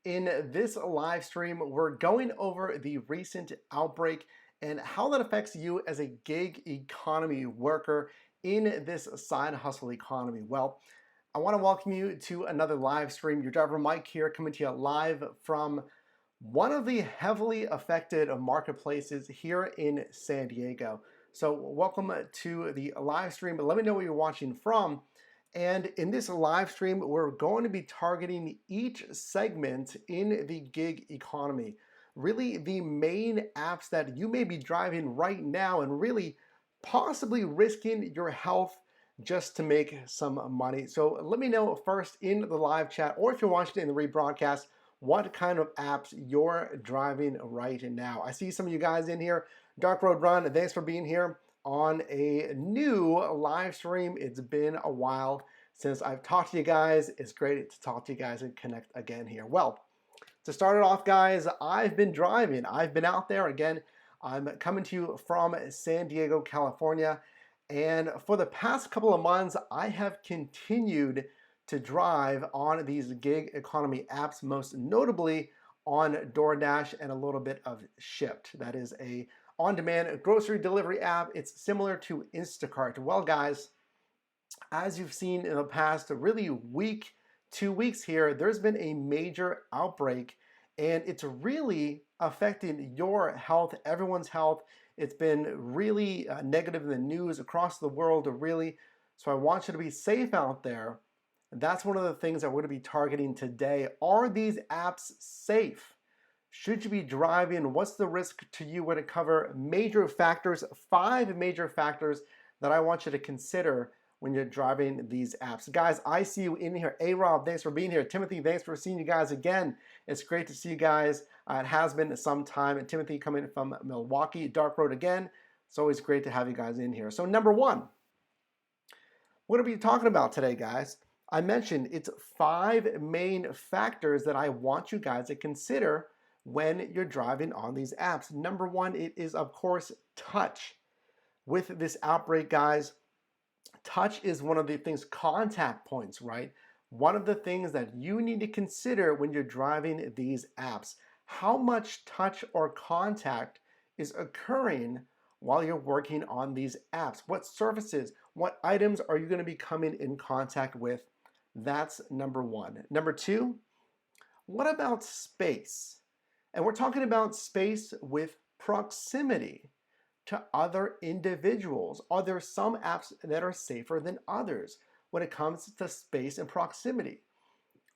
In this live stream, we're going over the recent outbreak and how that affects you as a gig economy worker in this side hustle economy. Well, I want to welcome you to another live stream. Your driver Mike here, coming to you live from one of the heavily affected marketplaces here in San Diego. So welcome to the live stream. Let me know where you're watching from. And in this live stream, we're going to be targeting each segment in the gig economy. Really the main apps that you may be driving right now and really possibly risking your health just to make some money. So let me know first in the live chat, or if you're watching it in the rebroadcast, what kind of apps you're driving right now. I see some of you guys in here. Dark Road Run, thanks for being here on a new live stream. It's been a while since I've talked to you guys. It's great to talk to you guys and connect again here. Well, to start it off, guys, I've been driving. I've been out there again. I'm coming to you from San Diego, California. And for the past couple of months, I have continued to drive on these gig economy apps, most notably on DoorDash and a little bit of Shipt. That is a on-demand grocery delivery app. It's similar to Instacart. Well, guys, as you've seen in the past really week, 2 weeks here, there's been a major outbreak and it's really affecting your health, everyone's health. It's been really negative in the news across the world, really. So I want you to be safe out there. And that's one of the things that we're going to be targeting today. Are these apps safe? Should you be driving? What's the risk to you? We're going to cover major factors, 5 major factors that I want you to consider when you're driving these apps. Guys, I see you in here. A-Rob, thanks for being here. Timothy, thanks for seeing you guys again. It's great to see you guys. It has been some time. And Timothy coming from Milwaukee, Dark Road again. It's always great to have you guys in here. So number one, what are we talking about today, guys? I mentioned it's 5 main factors that I want you guys to consider when you're driving on these apps. Number one, it is, of course, touch. With this outbreak, guys, touch is one of the things, contact points, right? One of the things that you need to consider when you're driving these apps. How much touch or contact is occurring while you're working on these apps? What surfaces, what items are you going to be coming in contact with? That's number one. Number two, what about space? And we're talking about space with proximity to other individuals. Are there some apps that are safer than others when it comes to space and proximity?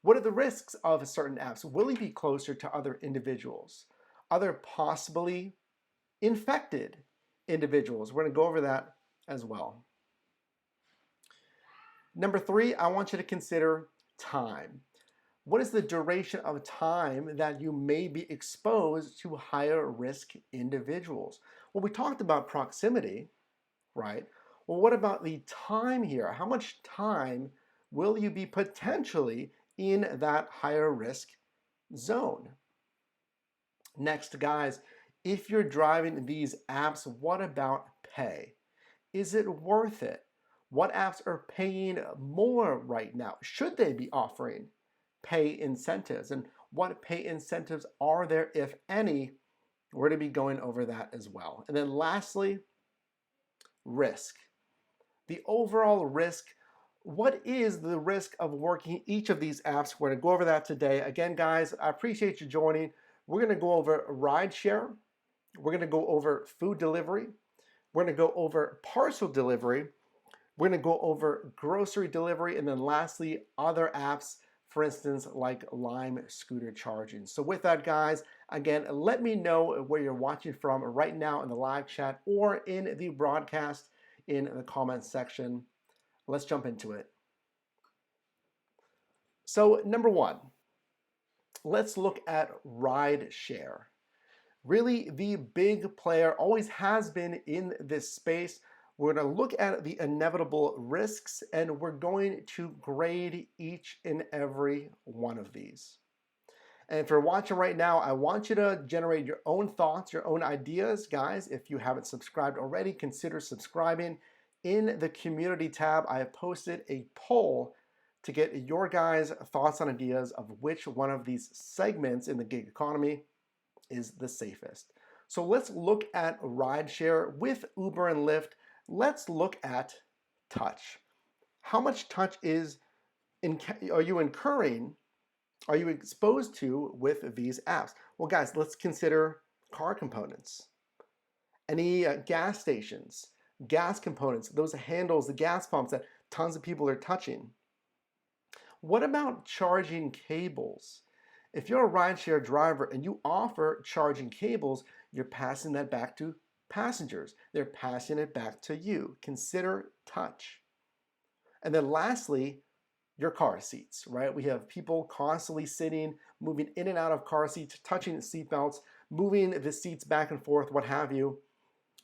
What are the risks of certain apps? Will you be closer to other individuals? Other possibly infected individuals? We're going to go over that as well. Number 3, I want you to consider time. What is the duration of time that you may be exposed to higher risk individuals? Well, we talked about proximity, right? Well, what about the time here? How much time will you be potentially in that higher risk zone? Next, guys, if you're driving these apps, what about pay? Is it worth it? What apps are paying more right now? Should they be offering pay incentives, and what pay incentives are there, if any? We're going to be going over that as well. And then lastly, risk. The overall risk. What is the risk of working each of these apps? We're going to go over that today. Again, guys, I appreciate you joining. We're going to go over Rideshare. We're going to go over food delivery. We're going to go over parcel delivery. We're going to go over grocery delivery. And then lastly, other apps, for instance, like Lime scooter charging. So with that, guys, again, let me know where you're watching from right now in the live chat or in the broadcast in the comments section. Let's jump into it. So number 1, let's look at Rideshare. Really the big player, always has been in this space. We're going to look at the inevitable risks and we're going to grade each and every one of these. And if you're watching right now, I want you to generate your own thoughts, your own ideas. Guys, if you haven't subscribed already, consider subscribing. In the community tab, I have posted a poll to get your guys' thoughts and ideas of which one of these segments in the gig economy is the safest. So let's look at rideshare with Uber and Lyft. Let's look at touch. How much touch are you incurring, are you exposed to with these apps? Well, guys, let's consider car components. Any gas stations, gas components, those handles, the gas pumps that tons of people are touching. What about charging cables? If you're a rideshare driver and you offer charging cables, you're passing that back to passengers. They're passing it back to you. Consider touch. And then lastly, your car seats, right? We have people constantly sitting, moving in and out of car seats, touching seat belts, moving the seats back and forth, what have you.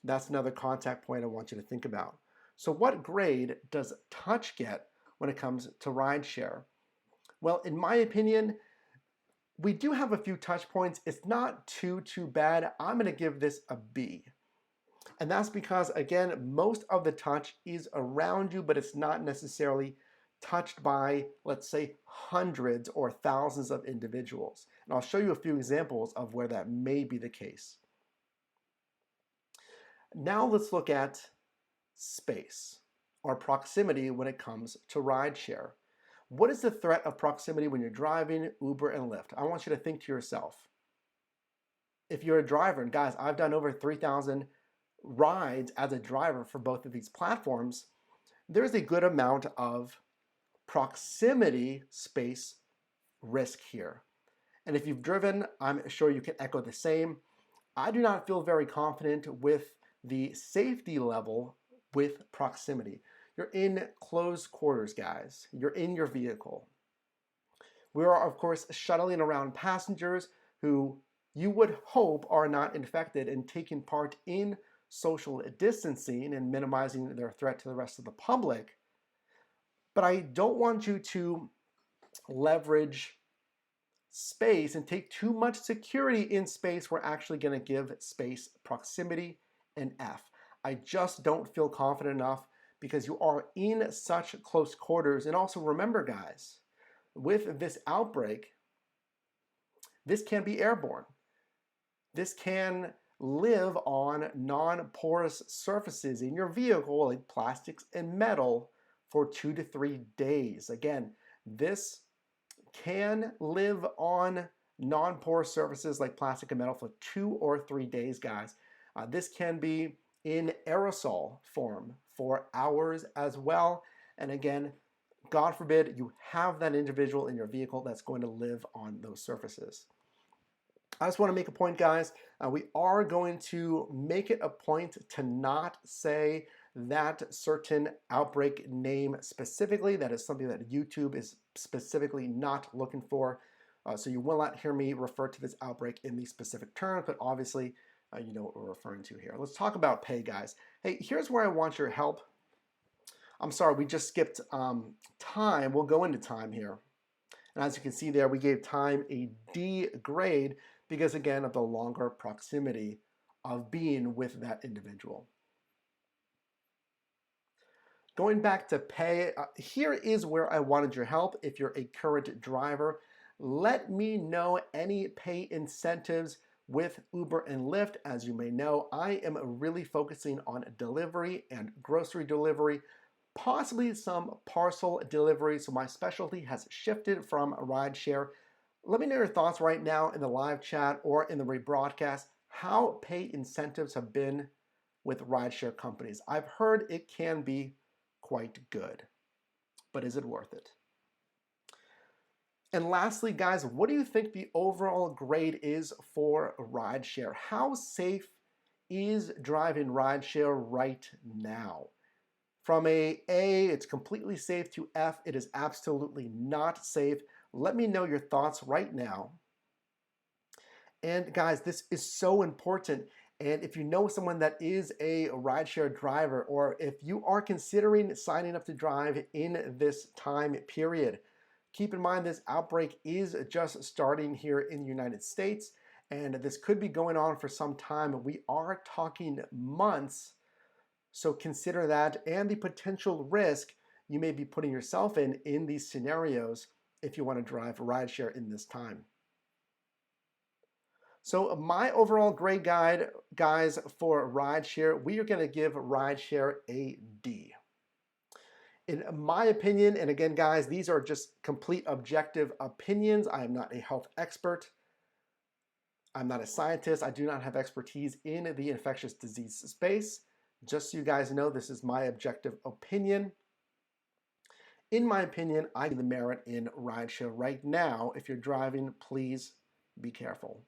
That's another contact point I want you to think about. So what grade does touch get when it comes to rideshare? Well, in my opinion, we do have a few touch points. It's not too bad. I'm going to give this a B. And that's because, again, most of the touch is around you, but it's not necessarily touched by, let's say, hundreds or thousands of individuals. And I'll show you a few examples of where that may be the case. Now let's look at space or proximity when it comes to rideshare. What is the threat of proximity when you're driving Uber and Lyft? I want you to think to yourself. If you're a driver, and guys, I've done over 3,000 rides as a driver for both of these platforms, there's a good amount of proximity space risk here. And if you've driven, I'm sure you can echo the same. I do not feel very confident with the safety level with proximity. You're in close quarters, guys. You're in your vehicle. We are, of course, shuttling around passengers who you would hope are not infected and taking part in social distancing and minimizing their threat to the rest of the public. But I don't want you to leverage space and take too much security in space. We're actually going to give space proximity an F. I just don't feel confident enough because you are in such close quarters. And also remember, guys, with this outbreak, this can be airborne. This can live on non-porous surfaces in your vehicle, like plastics and metal, for 2 to 3 days. Again, this can live on non-porous surfaces like plastic and metal for 2 or 3 days, guys. This can be in aerosol form for hours as well. And again, God forbid you have that individual in your vehicle that's going to live on those surfaces. I just want to make a point, guys. We are going to make it a point to not say that certain outbreak name specifically. That is something that YouTube is specifically not looking for. So you will not hear me refer to this outbreak in these specific terms, but obviously you know what we're referring to here. Let's talk about pay, guys. Hey, here's where I want your help. I'm sorry, we just skipped time. We'll go into time here. And as you can see there, we gave time a D grade because, again, of the longer proximity of being with that individual. Going back to pay, here is where I wanted your help. If you're a current driver, let me know any pay incentives with Uber and Lyft. As you may know, I am really focusing on delivery and grocery delivery, possibly some parcel delivery. So my specialty has shifted from rideshare. Let me know your thoughts right now in the live chat or in the rebroadcast, how pay incentives have been with rideshare companies. I've heard it can be quite good, but is it worth it? And lastly, guys, what do you think the overall grade is for rideshare? How safe is driving rideshare right now? From a A, it's completely safe, to F, it is absolutely not safe. Let me know your thoughts right now. And guys, this is so important. And if you know someone that is a rideshare driver, or if you are considering signing up to drive in this time period, keep in mind this outbreak is just starting here in the United States, and this could be going on for some time. We are talking months, so consider that and the potential risk you may be putting yourself in these scenarios if you want to drive rideshare in this time. So my overall grade guide, guys, for rideshare, we are going to give rideshare a D. In my opinion, and again, guys, these are just complete objective opinions. I am not a health expert. I'm not a scientist. I do not have expertise in the infectious disease space. Just so you guys know, this is my objective opinion. In my opinion, I see the merit in rideshare right now. If you're driving, please be careful.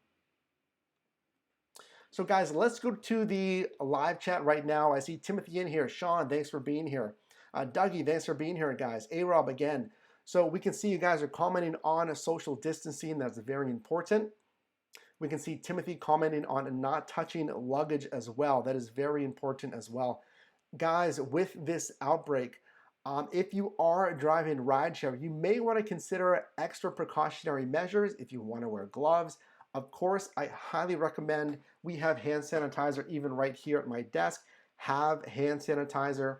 So guys, let's go to the live chat right now. I see Timothy in here. Sean, thanks for being here. Dougie, thanks for being here, guys. A-Rob again. So we can see you guys are commenting on social distancing. That's very important. We can see Timothy commenting on not touching luggage as well. That is very important as well. Guys, with this outbreak, if you are driving rideshare, you may want to consider extra precautionary measures if you want to wear gloves. Of course, I highly recommend we have hand sanitizer even right here at my desk. Have hand sanitizer.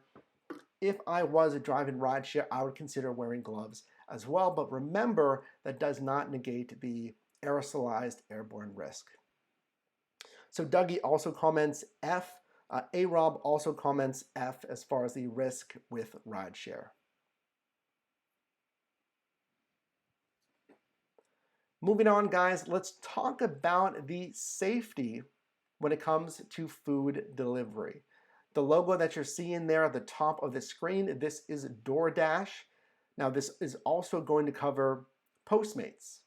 If I was driving rideshare, I would consider wearing gloves as well. But remember, that does not negate the aerosolized airborne risk. So Dougie also comments F. A-Rob also comments F as far as the risk with rideshare. Moving on, guys, let's talk about the safety when it comes to food delivery. The logo that you're seeing there at the top of the screen, this is DoorDash. Now, this is also going to cover Postmates,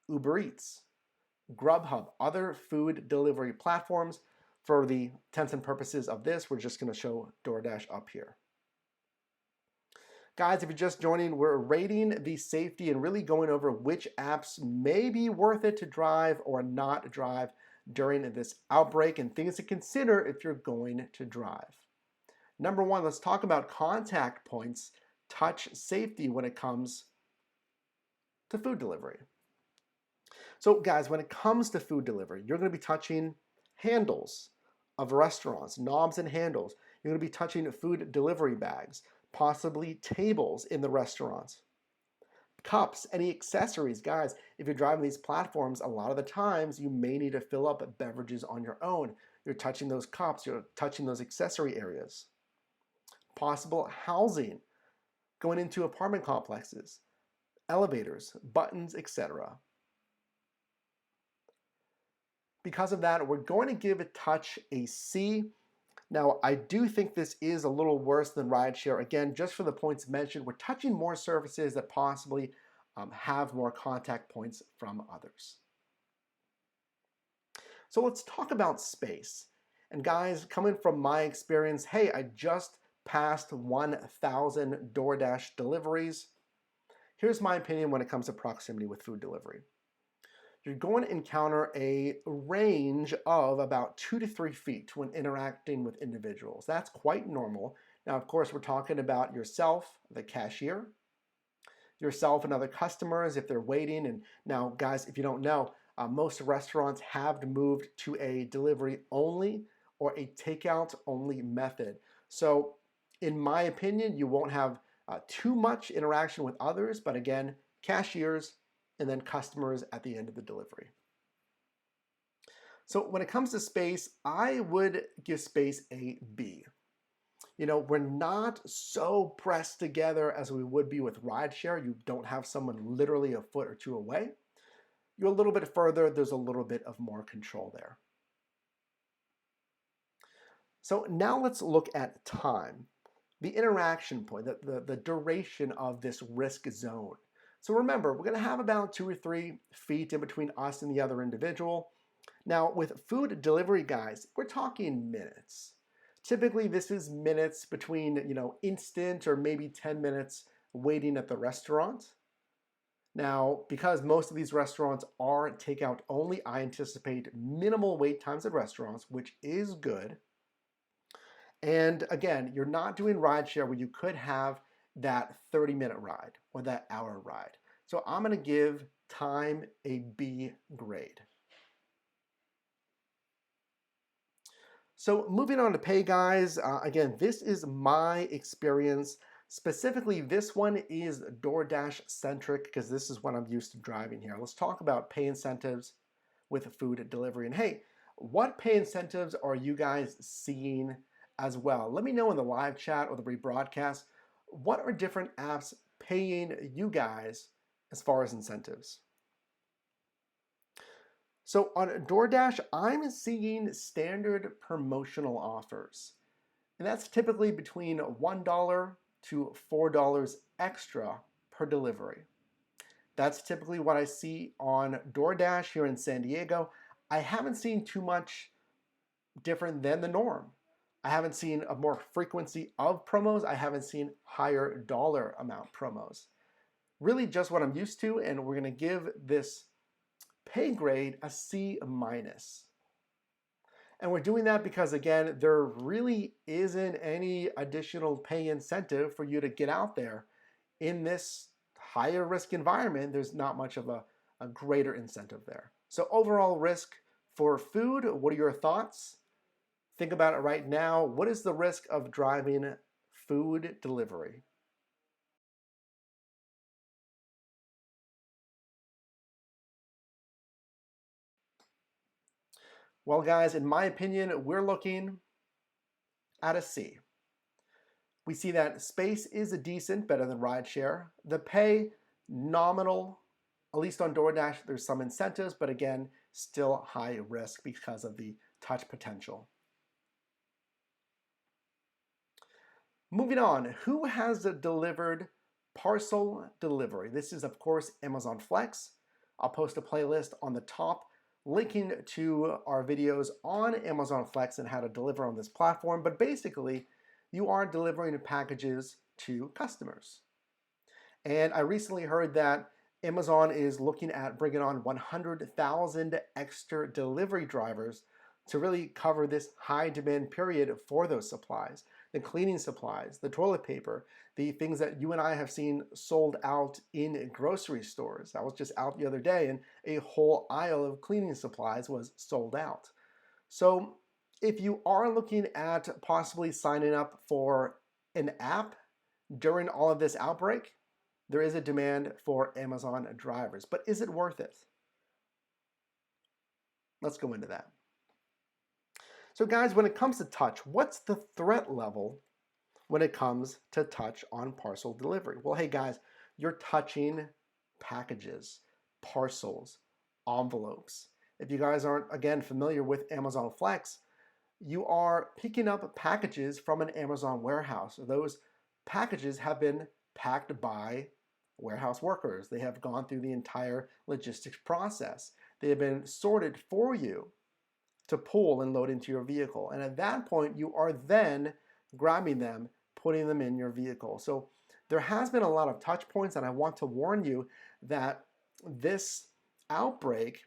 Uber Eats, Grubhub, other food delivery platforms. For the intents and purposes of this, we're just going to show DoorDash up here. Guys, if you're just joining, we're rating the safety and really going over which apps may be worth it to drive or not drive during this outbreak and things to consider if you're going to drive. Number one, let's talk about contact points, touch safety when it comes to food delivery. So guys, when it comes to food delivery, you're going to be touching handles of restaurants, knobs and handles. You're going to be touching food delivery bags, possibly tables in the restaurants, cups, any accessories. Guys, if you're driving these platforms, a lot of the times you may need to fill up beverages on your own. You're touching those cups, you're touching those accessory areas. Possible housing, going into apartment complexes, elevators, buttons, etc. Because of that, we're going to give touch a C. Now, I do think this is a little worse than rideshare. Again, just for the points mentioned, we're touching more surfaces that possibly have more contact points from others. So let's talk about space. And guys, coming from my experience, hey, I just passed 1,000 DoorDash deliveries. Here's my opinion when it comes to proximity with food delivery. You're going to encounter a range of about 2 to 3 feet when interacting with individuals. That's quite normal. Now, of course, we're talking about yourself, the cashier, yourself and other customers if they're waiting. And now, guys, if you don't know, most restaurants have moved to a delivery only or a takeout only method. So in my opinion, you won't have too much interaction with others, but again, cashiers, and then customers at the end of the delivery. So when it comes to space, I would give space a B. You know, we're not so pressed together as we would be with rideshare. You don't have someone literally a foot or two away. You're a little bit further, there's a little bit of more control there. So now let's look at time, the interaction point, the duration of this risk zone. So remember, we're going to have about 2 or 3 feet in between us and the other individual. Now, with food delivery, guys, we're talking minutes. Typically, this is minutes between, instant or maybe 10 minutes waiting at the restaurant. Now, because most of these restaurants are takeout only, I anticipate minimal wait times at restaurants, which is good. And again, you're not doing rideshare where you could have that 30-minute ride or that hour ride. So I'm going to give time a B grade. So moving on to pay, guys. Again, this is my experience. Specifically, this one is DoorDash centric because this is what I'm used to driving here. Let's talk about pay incentives with food delivery. And hey, what pay incentives are you guys seeing as well? Let me know in the live chat or the rebroadcast, what are different apps paying you guys as far as incentives? So on DoorDash, I'm seeing standard promotional offers. And that's typically between $1 to $4 extra per delivery. That's typically what I see on DoorDash here in San Diego. I haven't seen too much different than the norm. I haven't seen a more frequency of promos. I haven't seen higher dollar amount promos. Really just what I'm used to, and we're gonna give this pay grade a C minus. And we're doing that because, again, there really isn't any additional pay incentive for you to get out there in this higher risk environment. There's not much of a greater incentive there. So overall risk for food, what are your thoughts? Think about it right now. What is the risk of driving food delivery? Well, guys, in my opinion, we're looking at a C. We see that space is a decent, better than Rideshare. The pay, nominal, at least on DoorDash, there's some incentives, but again, still high risk because of the touch potential. Moving on, who has delivered parcel delivery? This is, of course, Amazon Flex. I'll post a playlist on the top linking to our videos on Amazon Flex and how to deliver on this platform. But basically, you are delivering packages to customers. And I recently heard that Amazon is looking at bringing on 100,000 extra delivery drivers to really cover this high demand period for those supplies, the cleaning supplies, the toilet paper, the things that you and I have seen sold out in grocery stores. I was just out the other day and a whole aisle of cleaning supplies was sold out. So if you are looking at possibly signing up for an app during all of this outbreak, there is a demand for Amazon drivers. But is it worth it? Let's go into that. So guys, when it comes to touch, what's the threat level when it comes to touch on parcel delivery? Well, hey guys, you're touching packages, parcels, envelopes. If you guys aren't, again, familiar with Amazon Flex, you are picking up packages from an Amazon warehouse. Those packages have been packed by warehouse workers. They have gone through the entire logistics process. They have been sorted for you to pull and load into your vehicle. And at that point, you are then grabbing them, putting them in your vehicle. So there has been a lot of touch points, and I want to warn you that this outbreak,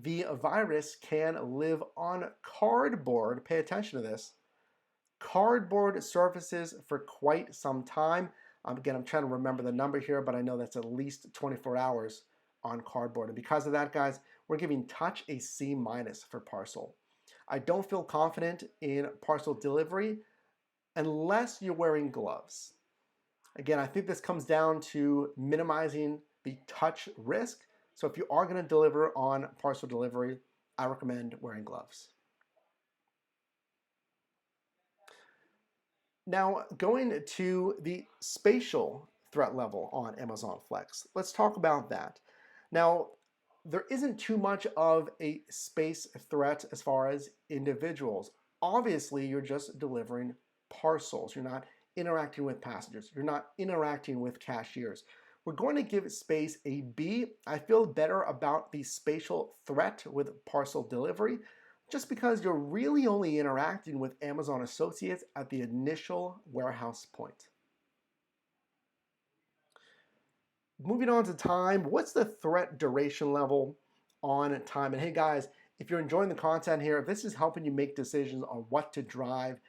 the virus can live on cardboard. Pay attention to this. Cardboard surfaces for quite some time. Again, I'm trying to remember the number here, but I know that's at least 24 hours on cardboard. And because of that, guys, we're giving touch a C minus for parcel. I don't feel confident in parcel delivery unless you're wearing gloves. Again, I think this comes down to minimizing the touch risk. So if you are going to deliver on parcel delivery, I recommend wearing gloves. Now, going to the spatial threat level on Amazon Flex, let's talk about that. Now, there isn't too much of a space threat as far as individuals. Obviously, you're just delivering parcels. You're not interacting with passengers. You're not interacting with cashiers. We're going to give space a B. I feel better about the spatial threat with parcel delivery just because you're really only interacting with Amazon associates at the initial warehouse point. Moving on to time, what's the threat duration level on time? And hey guys, if you're enjoying the content here, if this is helping you make decisions on what to drive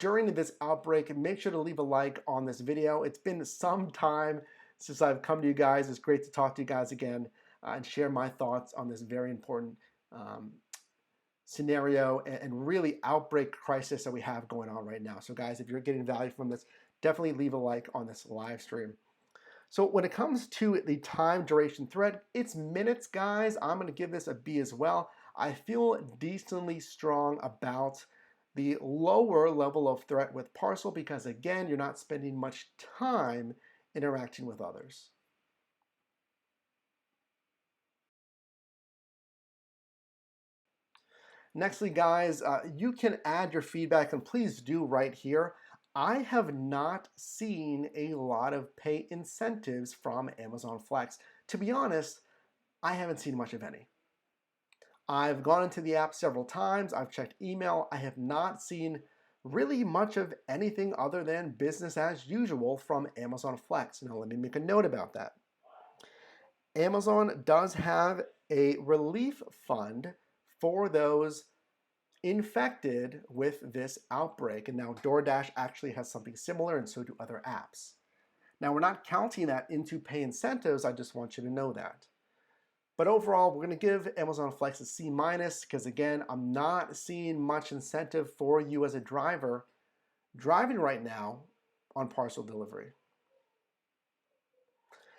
during this outbreak, make sure to leave a like on this video. It's been some time since I've come to you guys. It's great to talk to you guys again and share my thoughts on this very important scenario and really outbreak crisis that we have going on right now. So guys, if you're getting value from this, definitely leave a like on this live stream. So when it comes to the time duration thread, it's minutes, guys. I'm going to give this a B as well. I feel decently strong about the lower level of threat with Parcel because, again, you're not spending much time interacting with others. Nextly, guys, you can add your feedback, and please do right here. I have not seen a lot of pay incentives from Amazon Flex. To be honest, I haven't seen much of any. I've gone into the app several times. I've checked email. I have not seen really much of anything other than business as usual from Amazon Flex. Now, let me make a note about that. Amazon does have a relief fund for those infected with this outbreak. And now DoorDash actually has something similar, and so do other apps. Now, we're not counting that into pay incentives. I just want you to know that. But overall, we're going to give Amazon Flex a C- because, again, I'm not seeing much incentive for you as a driver driving right now on Parcel Delivery.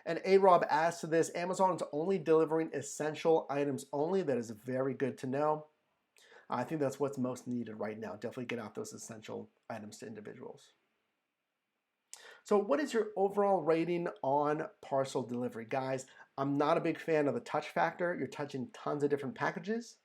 And A-Rob adds to this, Amazon is only delivering essential items only. That is very good to know. I think that's what's most needed right now. Definitely get out those essential items to individuals. So what is your overall rating on Parcel Delivery? Guys, I'm not a big fan of the touch factor. You're touching tons of different packages.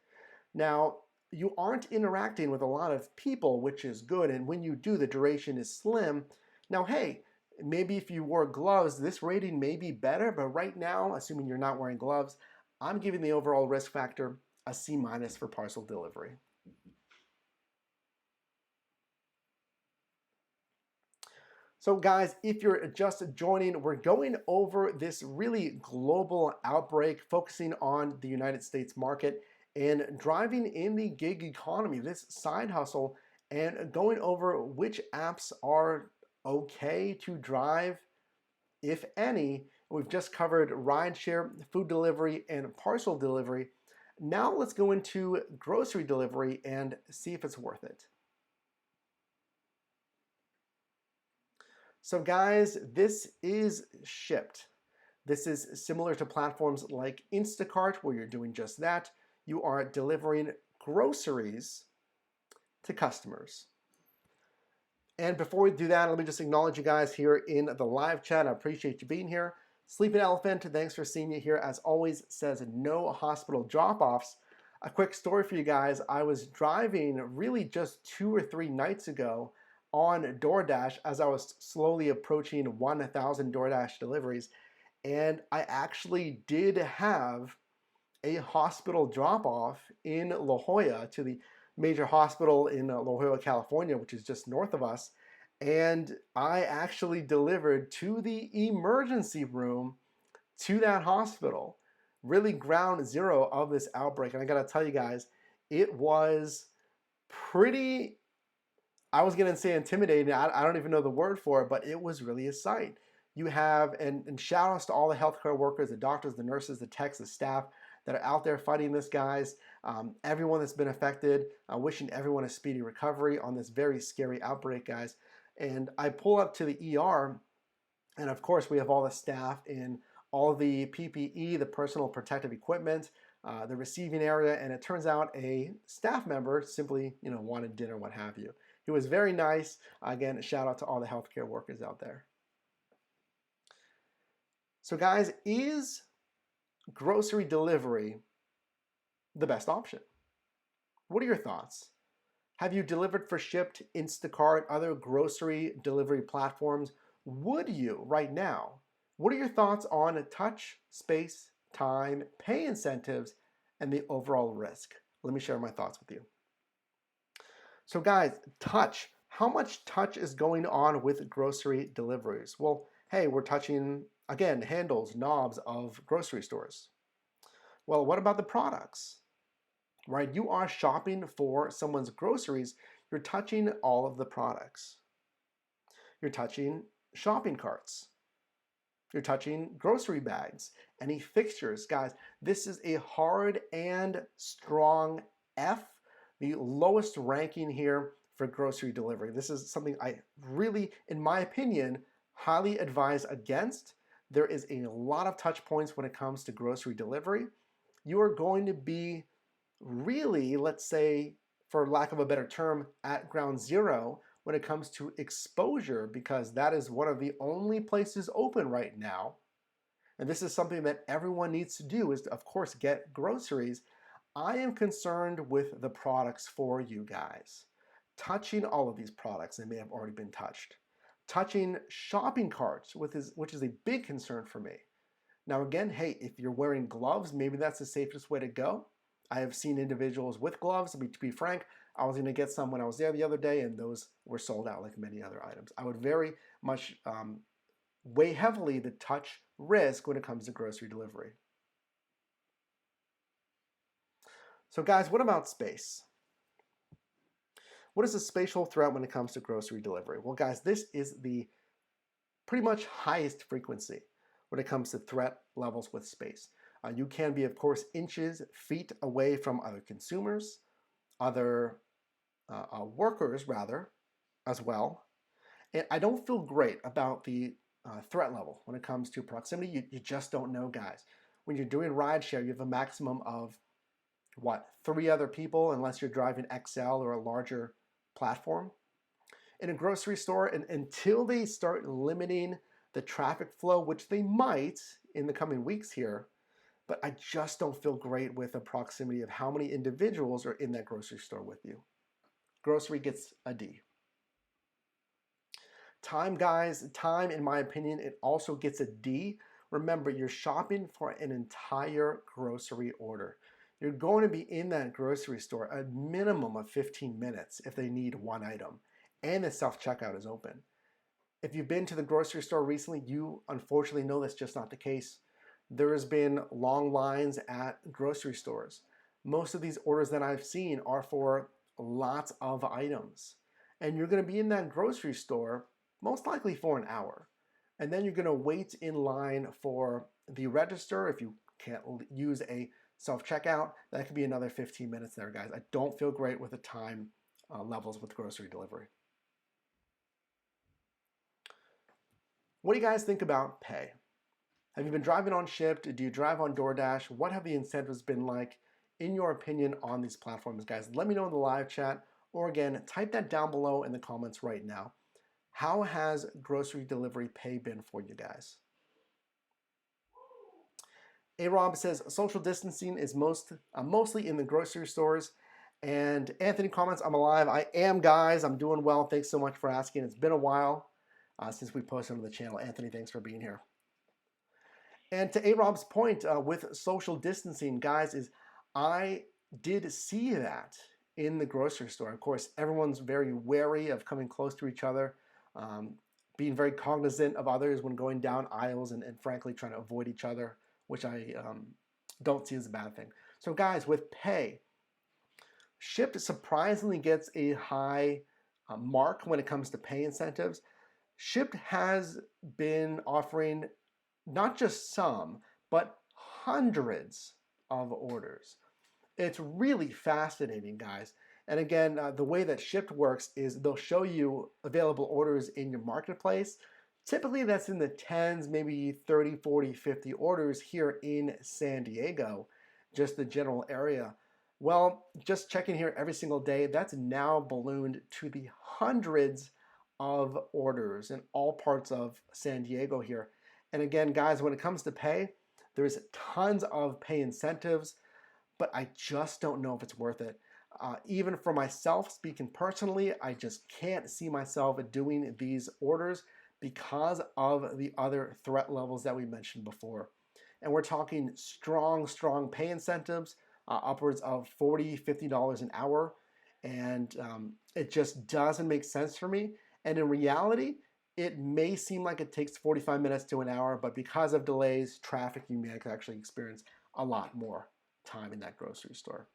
Now, you aren't interacting with a lot of people, which is good. And when you do, the duration is slim. Now, hey, maybe if you wore gloves, this rating may be better. But right now, assuming you're not wearing gloves, I'm giving the overall risk factor a C- for Parcel Delivery. So guys, if you're just joining, we're going over this really global outbreak focusing on the United States market and driving in the gig economy, this side hustle, and going over which apps are okay to drive, if any. We've just covered rideshare, food delivery, and parcel delivery. Now let's go into grocery delivery and see if it's worth it. So guys, this is Shipped. This is similar to platforms like Instacart, where you're doing just that. You are delivering groceries to customers. And before we do that, let me just acknowledge you guys here in the live chat. I appreciate you being here. Sleeping Elephant, thanks for seeing you here. As always, says no hospital drop-offs. A quick story for you guys. I was driving really just 2 or 3 nights ago on DoorDash as I was slowly approaching 1,000 DoorDash deliveries. And I actually did have a hospital drop-off in La Jolla to the major hospital in La Jolla, California, which is just north of us. And I actually delivered to the emergency room to that hospital, really ground zero of this outbreak. And I gotta tell you guys, it was pretty, I was gonna say intimidating. I don't even know the word for it, but it was really a sight. You have, and shout outs to all the healthcare workers, the doctors, the nurses, the techs, the staff that are out there fighting this, guys. Everyone that's been affected, wishing everyone a speedy recovery on this very scary outbreak, guys. And I pull up to the ER, and of course we have all the staff in all the PPE, the personal protective equipment, the receiving area, and it turns out a staff member simply, wanted dinner, what have you. He was very nice. Again, shout out to all the healthcare workers out there. So guys, is grocery delivery the best option? What are your thoughts? Have you delivered for Shipped, Instacart, other grocery delivery platforms? Would you right now? What are your thoughts on touch, space, time, pay incentives, and the overall risk? Let me share my thoughts with you. So guys, touch. How much touch is going on with grocery deliveries? Well, hey, we're touching, again, handles, knobs of grocery stores. Well, what about the products? Right? You are shopping for someone's groceries. You're touching all of the products. You're touching shopping carts. You're touching grocery bags, any fixtures. Guys, this is a hard and strong F, the lowest ranking here for grocery delivery. This is something I really, in my opinion, highly advise against. There is a lot of touch points when it comes to grocery delivery. You are going to be really, let's say, for lack of a better term, at ground zero when it comes to exposure, because that is one of the only places open right now. And this is something that everyone needs to do, is to, of course, get groceries. I am concerned with the products for you guys. Touching all of these products, they may have already been touched. Touching shopping carts, which is a big concern for me. Now again, hey, if you're wearing gloves, maybe that's the safest way to go. I have seen individuals with gloves. To be frank, I was going to get some when I was there the other day, and those were sold out like many other items. I would very much weigh heavily the touch risk when it comes to grocery delivery. So guys, what about space? What is the spatial threat when it comes to grocery delivery? Well, guys, this is the pretty much highest frequency when it comes to threat levels with space. You can be, of course, inches, feet away from other consumers, other workers, rather, as well. And I don't feel great about the threat level when it comes to proximity. You just don't know, guys. When you're doing rideshare, you have a maximum of, what, 3 other people, unless you're driving XL or a larger platform. In a grocery store, and until they start limiting the traffic flow, which they might in the coming weeks here, but I just don't feel great with the proximity of how many individuals are in that grocery store with you. Grocery gets a D. Time, guys, time, in my opinion, it also gets a D. Remember, you're shopping for an entire grocery order. You're going to be in that grocery store a minimum of 15 minutes if they need one item, and the self-checkout is open. If you've been to the grocery store recently, you unfortunately know that's just not the case. There has been long lines at grocery stores. Most of these orders that I've seen are for lots of items. And you're going to be in that grocery store most likely for an hour. And then you're going to wait in line for the register. If you can't use a self-checkout, that could be another 15 minutes there, guys. I don't feel great with the time levels with grocery delivery. What do you guys think about pay? Have you been driving on Shipt? Do you drive on DoorDash? What have the incentives been like, in your opinion, on these platforms, guys? Let me know in the live chat, or again, type that down below in the comments right now. How has grocery delivery pay been for you guys? A-Rob says social distancing is mostly in the grocery stores. And Anthony comments, I'm alive. I am, guys. I'm doing well. Thanks so much for asking. It's been a while since we posted on the channel. Anthony, thanks for being here. And to A-Rob's point with social distancing, guys, is I did see that in the grocery store. Of course, everyone's very wary of coming close to each other, being very cognizant of others when going down aisles, and frankly trying to avoid each other, which I don't see as a bad thing. So guys, with pay, Shipt surprisingly gets a high mark when it comes to pay incentives. Shipt has been offering not just some, but hundreds of orders. It's really fascinating, guys. And again, the way that Shipt works is they'll show you available orders in your marketplace. Typically that's in the tens, maybe 30, 40, 50 orders here in San Diego, just the general area. Well, just checking here every single day, that's now ballooned to the hundreds of orders in all parts of San Diego here. And again, guys, when it comes to pay, there's tons of pay incentives, but I just don't know if it's worth it. Even for myself, speaking personally, I just can't see myself doing these orders because of the other threat levels that we mentioned before. And we're talking strong pay incentives, upwards of $40, $50 an hour. And it just doesn't make sense for me. And in reality, it may seem like it takes 45 minutes to an hour, but because of delays, traffic, you may actually experience a lot more time in that grocery store.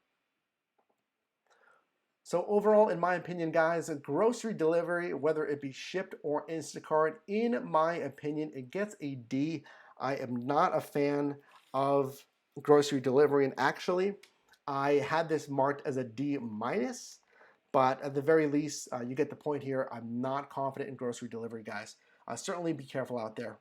So overall, in my opinion, guys, grocery delivery, whether it be Shipt or Instacart, in my opinion, it gets a D. I am not a fan of grocery delivery, and actually, I had this marked as a D minus, but at the very least, you get the point here. I'm not confident in grocery delivery, guys. Certainly be careful out there.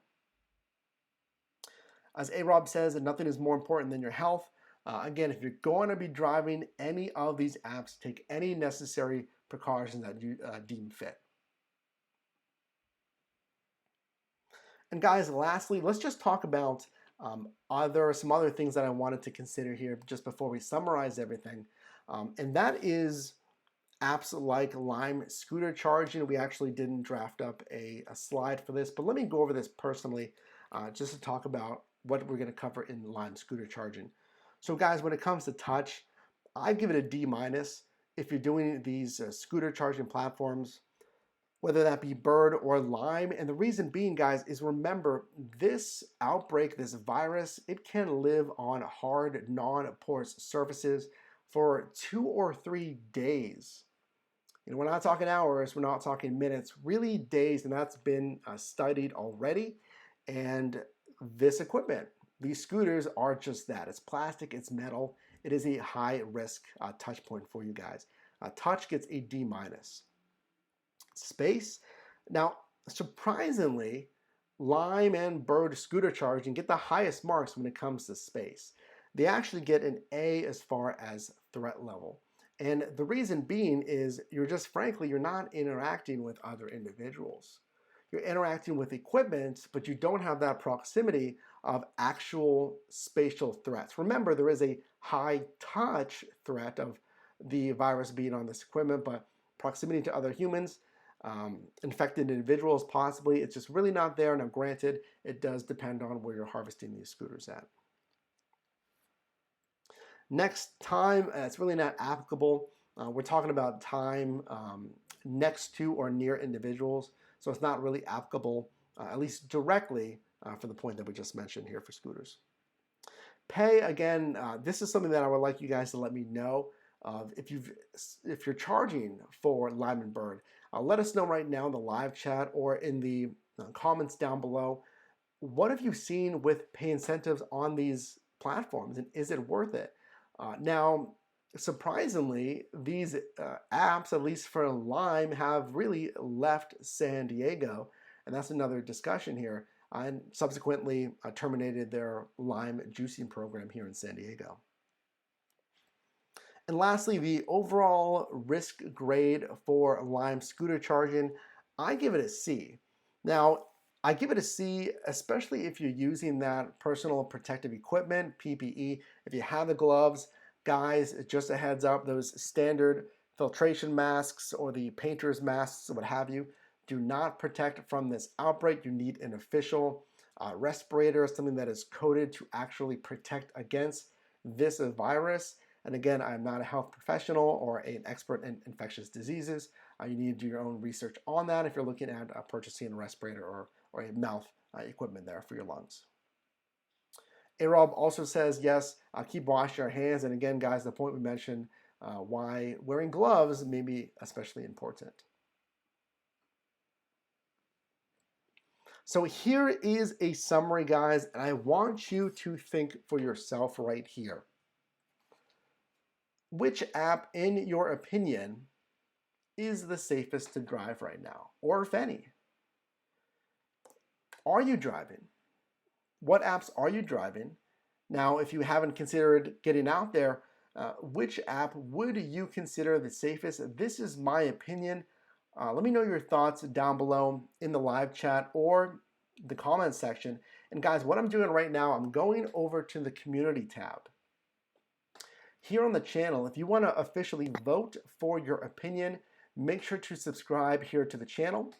As A-Rob says, nothing is more important than your health. Again, if you're going to be driving any of these apps, take any necessary precautions that you deem fit. And guys, lastly, let's just talk about some other things that I wanted to consider here just before we summarize everything. And that is apps like Lime scooter charging. We actually didn't draft up a slide for this, but let me go over this personally just to talk about what we're going to cover in Lime scooter charging. So guys, when it comes to touch, I give it a D-. If you're doing these scooter charging platforms, whether that be Bird or Lime. And the reason being, guys, is remember this outbreak, this virus, it can live on hard, non-porous surfaces for 2 or 3 days. You know, we're not talking hours, we're not talking minutes, really days, and that's been studied already. And this equipment, these scooters are just that. It's plastic, it's metal. It is a high risk touch point for you guys. Touch gets a D-. Space. Now, surprisingly, Lime and Bird scooter charging get the highest marks when it comes to space. They actually get an A as far as threat level. And the reason being is you're not interacting with other individuals. You're interacting with equipment, but you don't have that proximity of actual spatial threats. Remember, there is a high touch threat of the virus being on this equipment, but proximity to other humans, infected individuals possibly, it's just really not there. Now granted, it does depend on where you're harvesting these scooters at. Next, time, it's really not applicable. We're talking about time next to or near individuals, so it's not really applicable, at least directly, for the point that we just mentioned here for scooters. Pay, again, this is something that I would like you guys to let me know if you're charging for Lime and Bird. Let us know right now in the live chat or in the comments down below. What have you seen with pay incentives on these platforms, and is it worth it? Now, surprisingly, these apps, at least for Lime, have really left San Diego, and that's another discussion here, and subsequently terminated their Lime juicing program here in San Diego. And lastly, the overall risk grade for Lime scooter charging, I give it a C. Now, I give it a C, especially if you're using that personal protective equipment, PPE. If you have the gloves, guys, just a heads up, those standard filtration masks or the painter's masks, what have you, do not protect from this outbreak. You need an official respirator, something that is coded to actually protect against this virus. And again, I'm not a health professional or an expert in infectious diseases. You need to do your own research on that if you're looking at purchasing a respirator or a mouth equipment there for your lungs. A-Rob also says, yes, keep washing your hands. And again, guys, the point we mentioned, why wearing gloves may be especially important. So here is a summary, guys, and I want you to think for yourself right here. Which app, in your opinion, is the safest to drive right now, or if any? Are you driving? What apps are you driving? Now, if you haven't considered getting out there, which app would you consider the safest? This is my opinion. Let me know your thoughts down below in the live chat or the comments section. And guys, what I'm doing right now, I'm going over to the community tab. Here on the channel, if you want to officially vote for your opinion, make sure to subscribe here to the channel.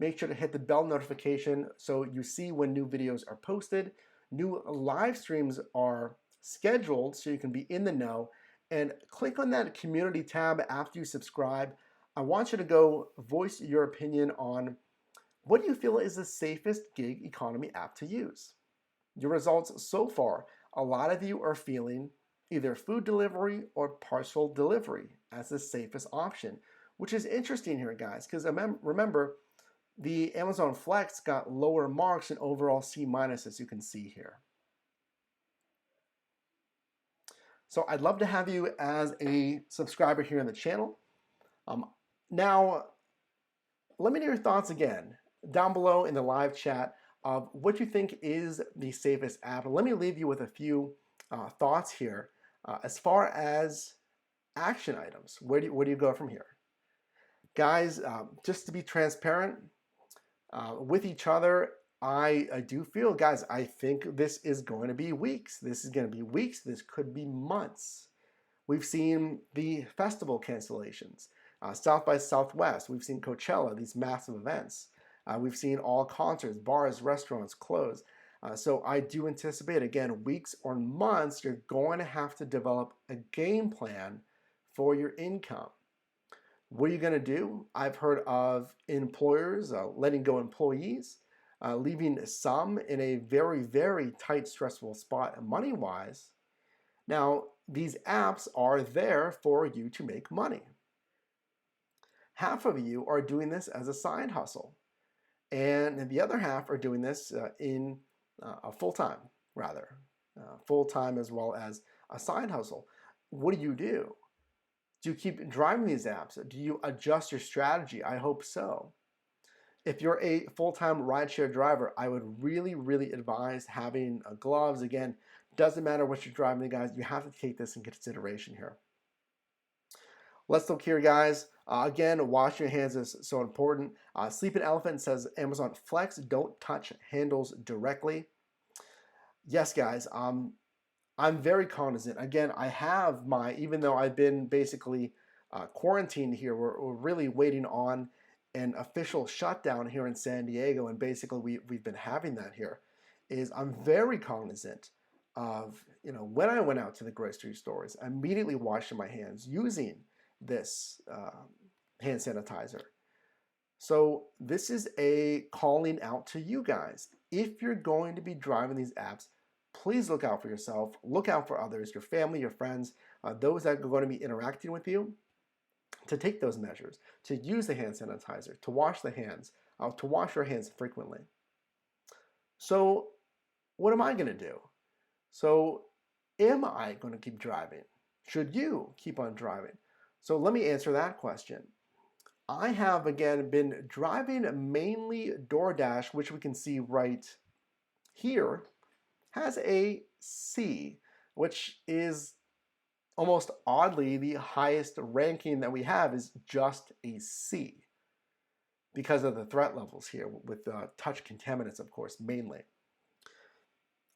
Make sure to hit the bell notification so you see when new videos are posted. New live streams are scheduled so you can be in the know. And click on that community tab after you subscribe. I want you to go voice your opinion on what do you feel is the safest gig economy app to use. Your results so far, a lot of you are feeling either food delivery or parcel delivery as the safest option, which is interesting here, guys, because remember, the Amazon Flex got lower marks and overall C-, as you can see here. So I'd love to have you as a subscriber here on the channel. Now, let me know your thoughts again down below in the live chat of what you think is the safest app. And let me leave you with a few thoughts here as far as action items. Where do you go from here? Guys, just to be transparent with each other, I do feel, guys, I think this is going to be weeks. This is going to be weeks. This could be months. We've seen the festival cancellations, South by Southwest. We've seen Coachella, these massive events. We've seen all concerts, bars, restaurants close. So I do anticipate, again, weeks or months, you're going to have to develop a game plan for your income. What are you going to do? I've heard of employers letting go employees, leaving some in a very, very tight, stressful spot money-wise. Now, these apps are there for you to make money. Half of you are doing this as a side hustle, and the other half are doing this in a full-time, rather. Full-time as well as a side hustle. What do? Do you keep driving these apps? Do you adjust your strategy? I hope so. If you're a full-time rideshare driver, I would really, really advise having gloves. Again, doesn't matter what you're driving, guys. You have to take this in consideration here. Let's look here, guys. Again, wash your hands is so important. Sleeping Elephant says Amazon Flex, don't touch handles directly. Yes, guys. I'm very cognizant. Again, I have even though I've been basically quarantined here, we're really waiting on an official shutdown here in San Diego, and basically we've been having that here. I'm very cognizant of, when I went out to the grocery stores, immediately washing my hands using this hand sanitizer. So this is a calling out to you guys. If you're going to be driving these apps, please look out for yourself, look out for others, your family, your friends, those that are going to be interacting with you, to take those measures, to use the hand sanitizer, to wash the hands, to wash your hands frequently. So what am I going to do? So am I going to keep driving? Should you keep on driving? So let me answer that question. I have, again, been driving mainly DoorDash, which we can see right here, has a C, which is almost oddly the highest ranking that we have is just a C because of the threat levels here with touch contaminants, of course, mainly.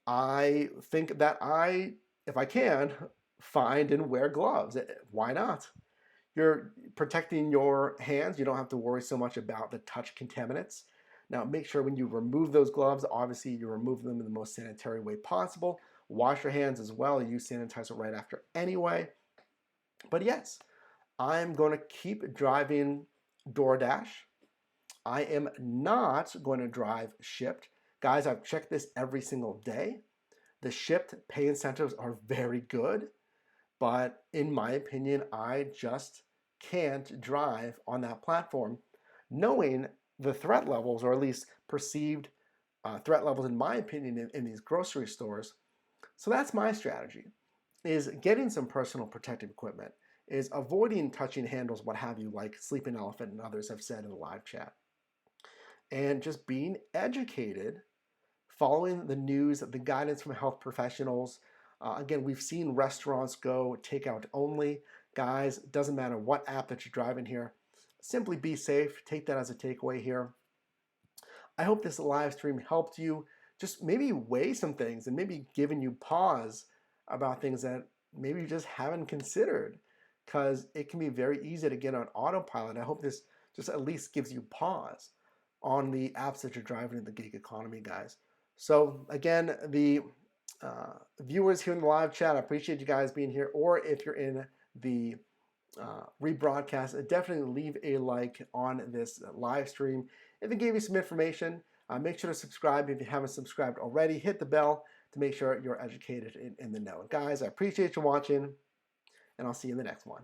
I think that if I can, find and wear gloves. Why not? You're protecting your hands. You don't have to worry so much about the touch contaminants. Now, make sure when you remove those gloves, obviously you remove them in the most sanitary way possible. Wash your hands as well. Use sanitizer right after anyway. But yes, I'm going to keep driving DoorDash. I am not going to drive Shipt. Guys, I've checked this every single day. The Shipt pay incentives are very good, but in my opinion, I just can't drive on that platform, knowing the threat levels, or at least perceived threat levels, in my opinion, in these grocery stores. So that's my strategy, is getting some personal protective equipment, is avoiding touching handles, what have you, like Sleeping Elephant and others have said in the live chat, and just being educated, following the news, the guidance from health professionals. Again, we've seen restaurants go takeout only. Guys, it doesn't matter what app that you're driving here. Simply be safe. Take that as a takeaway here. I hope this live stream helped you just maybe weigh some things and maybe giving you pause about things that maybe you just haven't considered, because it can be very easy to get on autopilot. I hope this just at least gives you pause on the apps that you're driving in the gig economy, guys. So again, the viewers here in the live chat, I appreciate you guys being here. Or if you're in the rebroadcast, definitely leave a like on this live stream. If it gave you some information, make sure to subscribe if you haven't subscribed already. Hit the bell to make sure you're educated in the know. Guys, I appreciate you watching, and I'll see you in the next one.